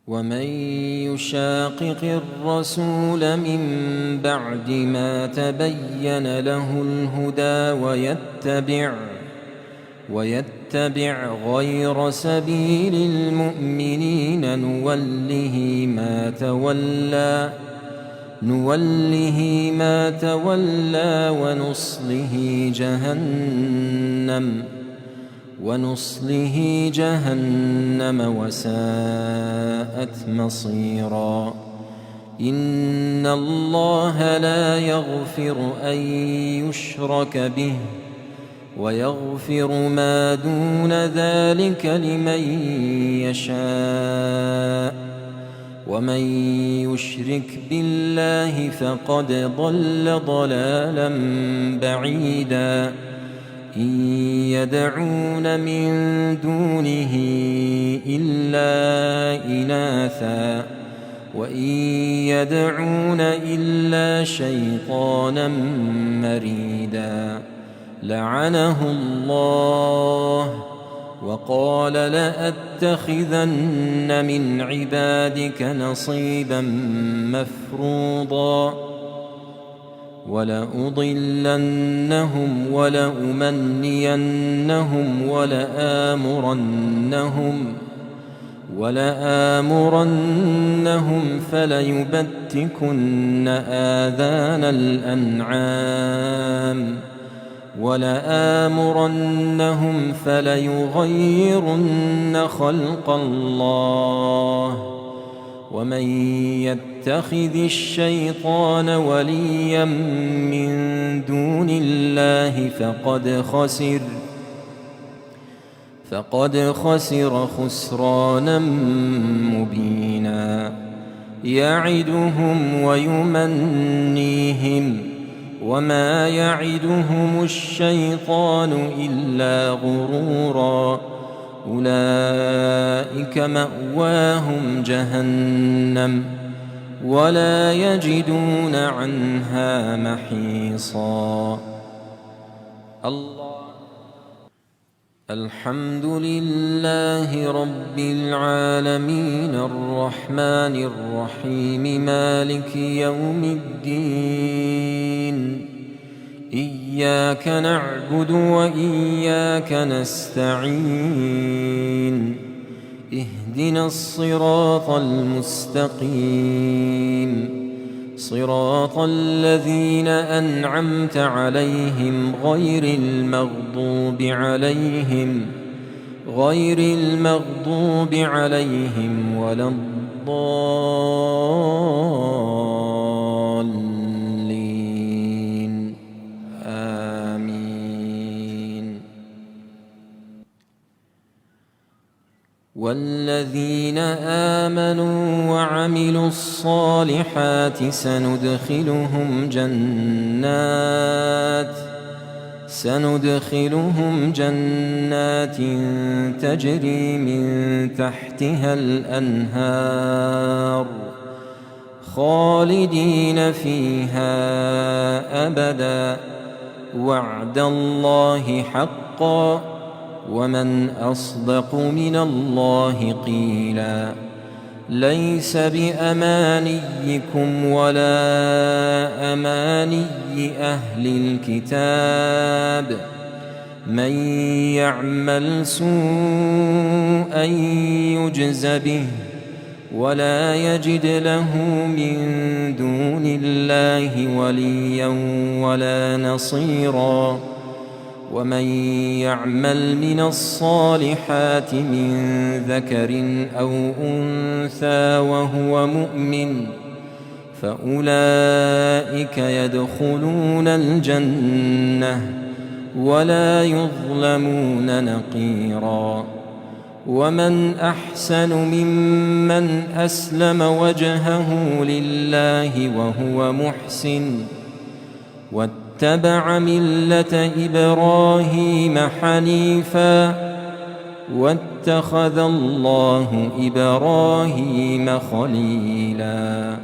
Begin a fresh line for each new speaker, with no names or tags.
ومن يشاقق الرسول من بعد ما تبين له الهدى ويتبع غير سبيل المؤمنين نوله ما تولى ونصله جهنم وساءت مصيرا. إن الله لا يغفر أن يشرك به ويغفر ما دون ذلك لمن يشاء، ومن يشرك بالله فقد ضل ضلالا بعيدا. إن يدعون من دونه إلا إناثا وإن يدعون إلا شيطانا مريدا لعنه الله وقال لأتخذن من عبادك نصيبا مفروضا ولأضلنهم ولأمنينهم ولآمرنهم فليبتكن آذان الأنعام ولآمرنهم فليغيرن خلق الله. ومن يتخذ الشيطان وليا من دون الله فقد خسر خسرانا مبينا. يعدهم ويمنيهم وما يعدهم الشيطان إلا غرورا. أولئك مأواهم جهنم ولا يجدون عنها محيصا. الحمد لله رب العالمين الرحمن الرحيم مالك يوم الدين. إياك نعبد وإياك نستعين. اهدنا الصراط المستقيم صراط الذين أنعمت عليهم غير المغضوب عليهم ولا الضالين. آمين. والذين آمنوا وعملوا الصالحات سندخلهم جنات تجري من تحتها الأنهار خالدين فيها أبدا وعد الله حقا ومن أصدق من الله قيلا. ليس بأمانيكم ولا أماني أهل الكتاب. من يعمل سوءا يجز به ولا يجد له من دون الله وليا ولا نصيرا. ومن يعمل من الصالحات من ذكر أو أنثى وهو مؤمن فأولئك يدخلون الجنة ولا يظلمون نقيرا. ومن أحسن ممن أسلم وجهه لله وهو محسن واتبع ملة إبراهيم حنيفا واتخذ الله إبراهيم خليلا.